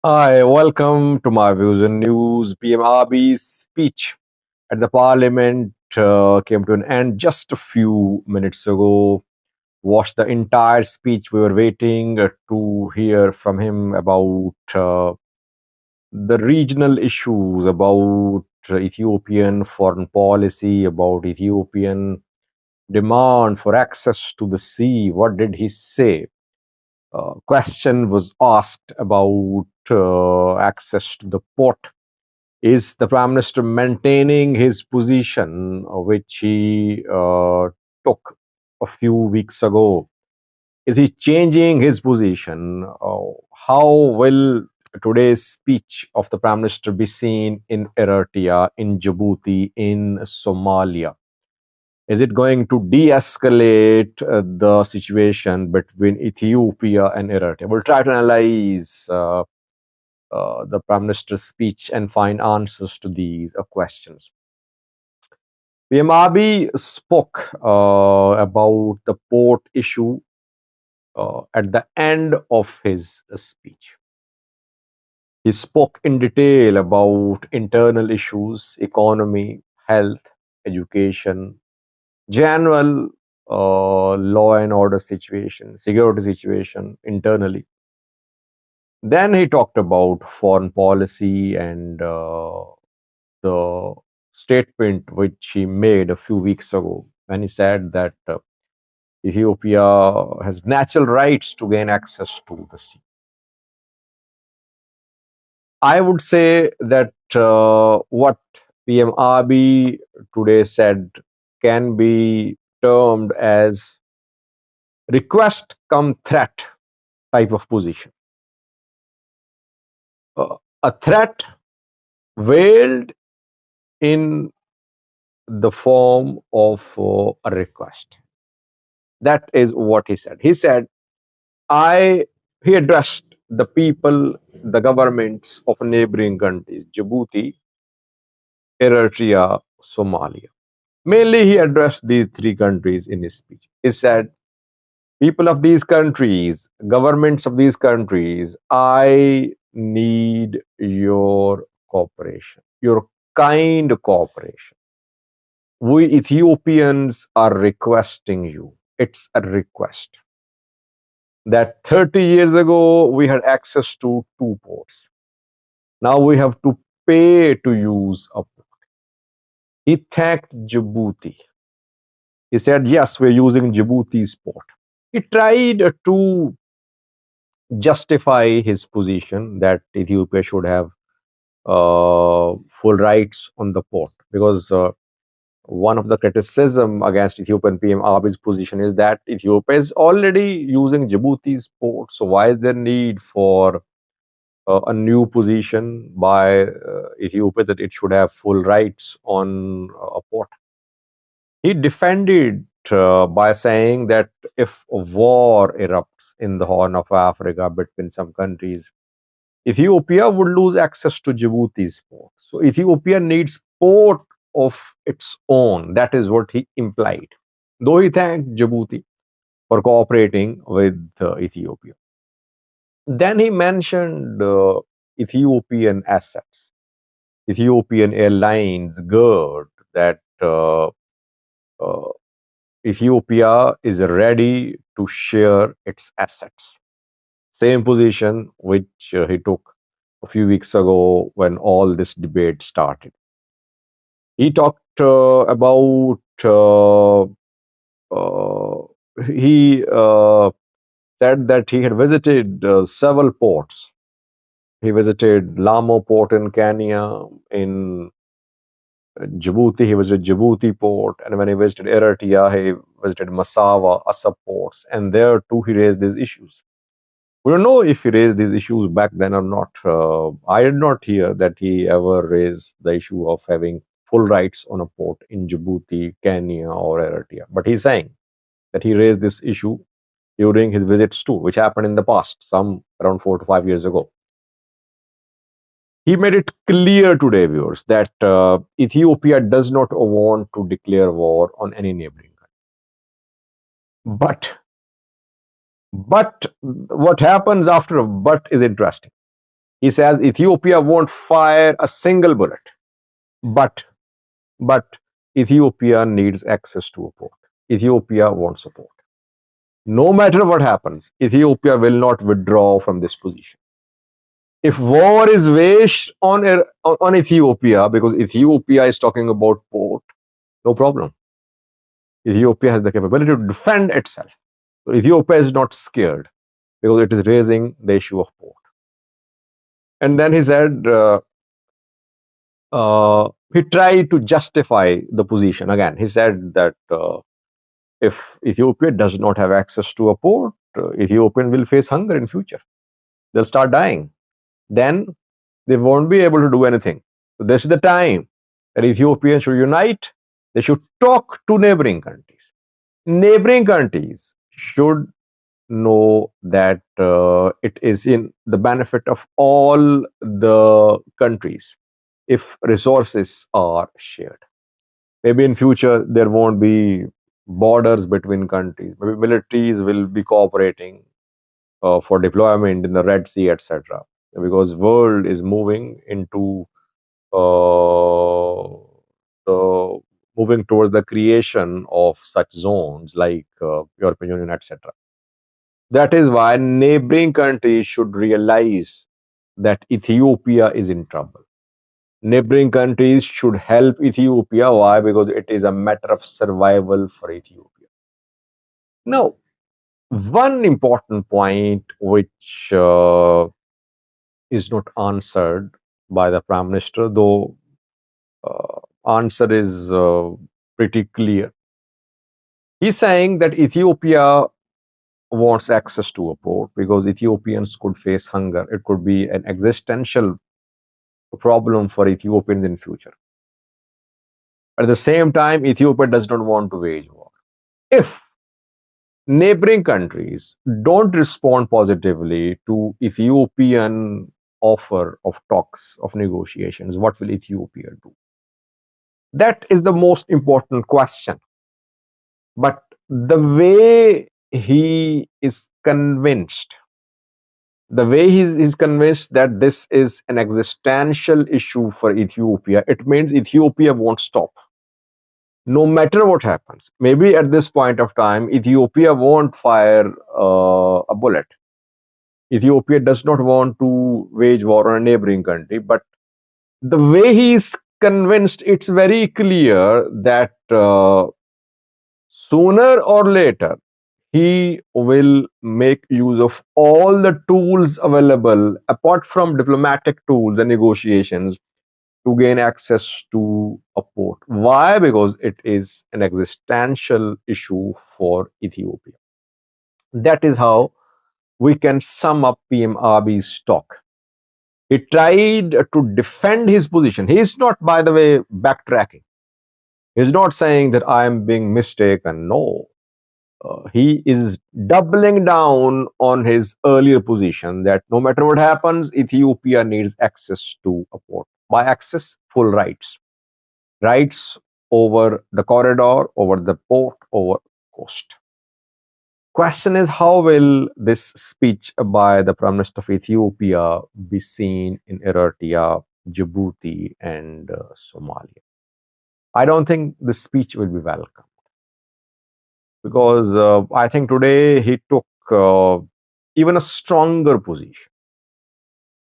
Hi, welcome to my views and news. PM Abiy's speech at the parliament came to an end just a few minutes ago. Watched the entire speech. We were waiting to hear from him about the regional issues, about Ethiopian foreign policy, about Ethiopian demand for access to the sea. What did he say? Question was asked about access to the port. Is the Prime Minister maintaining his position, which he took a few weeks ago? Is he changing his position? How will today's speech of the Prime Minister be seen in Eritrea, in Djibouti, in Somalia? Is it going to de-escalate the situation between Ethiopia and Eritrea? We'll try to analyze the Prime Minister's speech and find answers to these questions. PM Abiy spoke about the port issue at the end of his speech. He spoke in detail about internal issues, economy, health, education, general law and order situation, security situation internally. Then he talked about foreign policy and the statement which he made a few weeks ago when he said that Ethiopia has natural rights to gain access to the sea. I would say that what PM Abiy today said can be termed as request come threat type of position. A threat veiled in the form of a request. That is what he said. He said, he addressed the people, the governments of neighboring countries, Djibouti, Eritrea, Somalia. Mainly, he addressed these three countries in his speech. He said, people of these countries, governments of these countries, I need your cooperation, your kind cooperation. We Ethiopians are requesting you. It's a request. That 30 years ago, we had access to two ports. Now we have to pay to use a port. He thanked Djibouti. He said, yes, we're using Djibouti's port. He tried to justify his position that Ethiopia should have full rights on the port because one of the criticism against Ethiopian PM Abiy's position is that Ethiopia is already using Djibouti's port. So why is there need for a new position by Ethiopia that it should have full rights on a port? He defended by saying that if a war erupts in the Horn of Africa between some countries, Ethiopia would lose access to Djibouti's port. So Ethiopia needs port of its own. That is what he implied. Though he thanked Djibouti for cooperating with Ethiopia. Then he mentioned Ethiopian assets. Ethiopian Airlines GERD that Ethiopia is ready to share its assets. Same position which he took a few weeks ago when all this debate started. He talked about he said that he had visited several ports. He visited Lamu port in Kenya, in Djibouti, he visited Djibouti port, and when he visited Eritrea, he visited Massawa, Assab ports, and there too he raised these issues. We don't know if he raised these issues back then or not. I did not hear that he ever raised the issue of having full rights on a port in Djibouti, Kenya, or Eritrea. But he's saying that he raised this issue during his visits too, which happened in the past, some around 4 to 5 years ago. He made it clear today, viewers, that Ethiopia does not want to declare war on any neighboring country. But what happens after a but is interesting. He says Ethiopia won't fire a single bullet, but but Ethiopia needs access to a port. Ethiopia wants support. No matter what happens, Ethiopia will not withdraw from this position. If war is waged on Ethiopia, because Ethiopia is talking about port, no problem. Ethiopia has the capability to defend itself. So Ethiopia is not scared because it is raising the issue of port. And then he said, he tried to justify the position. Again, he said that if Ethiopia does not have access to a port, Ethiopian will face hunger in future. They'll start dying. Then they won't be able to do anything. So this is the time that Ethiopians should unite. They should talk to neighboring countries. Neighboring countries should know that it is in the benefit of all the countries if resources are shared. Maybe in future there won't be borders between countries. Maybe militaries will be cooperating for deployment in the Red Sea, etc. Because world is moving into the moving towards the creation of such zones like European Union, etc. That is why neighboring countries should realize that Ethiopia is in trouble. Neighboring countries should help Ethiopia. Why? Because it is a matter of survival for Ethiopia. Now, one important point which is not answered by the Prime Minister, though answer is pretty clear. He's saying that Ethiopia wants access to a port because Ethiopians could face hunger. It could be an existential problem for Ethiopians in future. At the same time, Ethiopia does not want to wage war. If neighboring countries don't respond positively to Ethiopian offer of talks, of negotiations, what will Ethiopia do? That is the most important question. But the way he is convinced, the way he is convinced that this is an existential issue for Ethiopia, it means Ethiopia won't stop. No matter what happens, maybe at this point of time, Ethiopia won't fire a bullet. Ethiopia does not want to wage war on a neighboring country, but the way he is convinced, it's very clear that sooner or later, he will make use of all the tools available, apart from diplomatic tools and negotiations, to gain access to a port. Why? Because it is an existential issue for Ethiopia. That is how we can sum up PM Abiy's talk. He tried to defend his position. He is not, by the way, backtracking. He is not saying that I am being mistaken. No. He is doubling down on his earlier position that no matter what happens, Ethiopia needs access to a port. By access, full rights. Rights over the corridor, over the port, over coast. Question is, how will this speech by the Prime Minister of Ethiopia be seen in Eritrea, Djibouti, and Somalia? I don't think this speech will be welcome. Because I think today he took even a stronger position.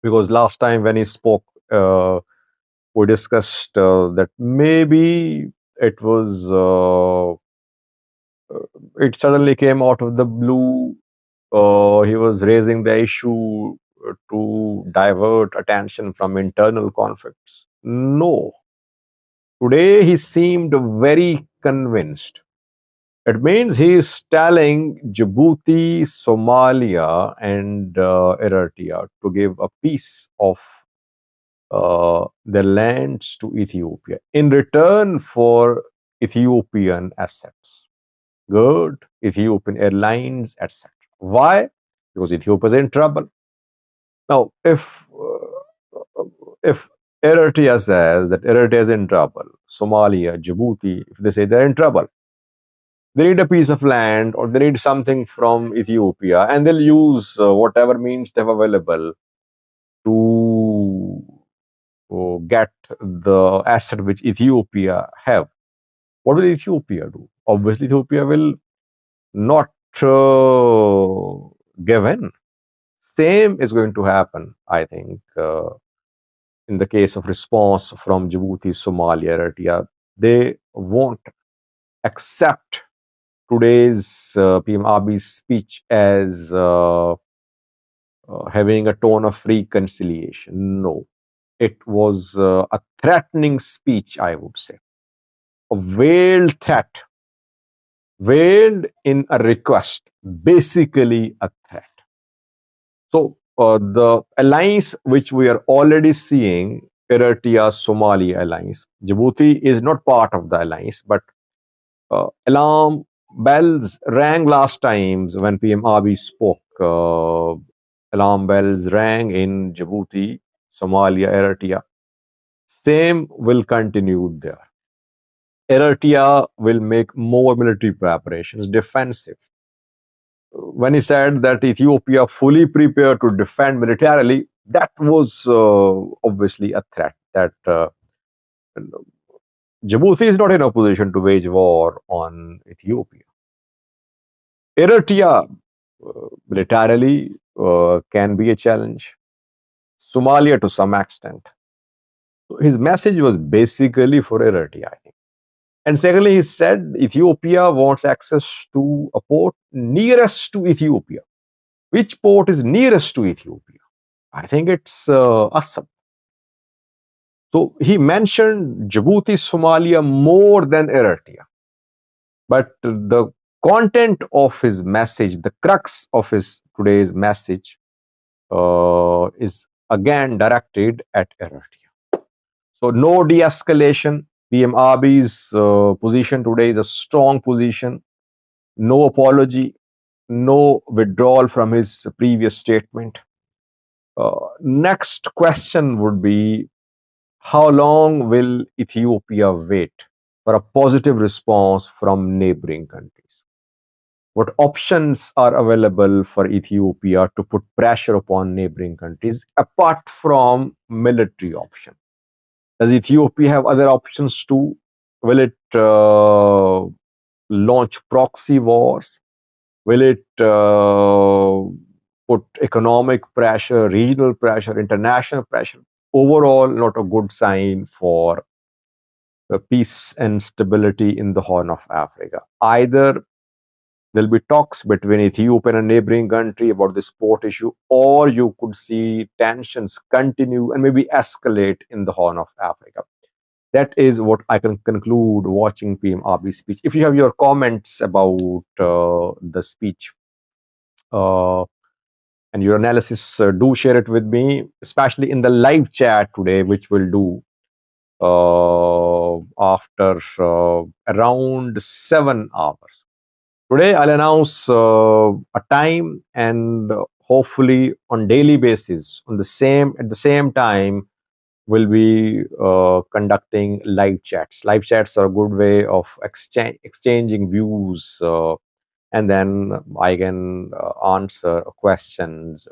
Because last time when he spoke, we discussed that maybe it was, it suddenly came out of the blue. He was raising the issue to divert attention from internal conflicts. No. Today he seemed very convinced. It means he is telling Djibouti, Somalia, and Eritrea to give a piece of their lands to Ethiopia in return for Ethiopian assets. Good, Ethiopian Airlines, etc. Why? Because Ethiopia is in trouble. Now, if Eritrea says that Eritrea is in trouble, Somalia, Djibouti, if they say they're in trouble, they need a piece of land or they need something from Ethiopia, and they'll use whatever means they have available to get the asset which Ethiopia have, what will Ethiopia do? Obviously, Ethiopia will not give in. Same is going to happen, I think, in the case of response from Djibouti, Somalia, Eritrea. They won't accept today's PM Abiy's speech as having a tone of reconciliation. No, it was a threatening speech, I would say, a veiled threat, veiled in a request, basically a threat. So the alliance which we are already seeing, Eritrea Somalia alliance, Djibouti is not part of the alliance, but alarm bells rang last times when PM Abiy spoke. Alarm bells rang in Djibouti, Somalia, Eritrea. Same will continue there. Eritrea will make more military preparations, defensive. When he said that Ethiopia fully prepared to defend militarily, that was obviously a threat that Djibouti is not in a position to wage war on Ethiopia. Eritrea militarily can be a challenge. Somalia to some extent. So his message was basically for Eritrea, I think. And secondly, he said Ethiopia wants access to a port nearest to Ethiopia. Which port is nearest to Ethiopia? I think it's Assab. So he mentioned Djibouti, Somalia more than Eritrea. But the content of his message, the crux of his today's message, is again directed at Eritrea. So no de-escalation. PM Abiy's position today is a strong position. No apology, no withdrawal from his previous statement. Next question would be, how long will Ethiopia wait for a positive response from neighboring countries? What options are available for Ethiopia to put pressure upon neighboring countries apart from military option? Does Ethiopia have other options too? Will it launch proxy wars? Will it put economic pressure, regional pressure, international pressure? Overall, not a good sign for peace and stability in the Horn of Africa. Either there'll be talks between Ethiopia and a neighboring country about this port issue, or you could see tensions continue and maybe escalate in the Horn of Africa. That is what I can conclude watching PM Abiy's speech. If you have your comments about the speech and your analysis, do share it with me, especially in the live chat today, which we'll do after around 7 hours. Today, I'll announce a time, and hopefully on daily basis, at the same time, we'll be conducting live chats. Live chats are a good way of exchanging views, and then I can answer questions,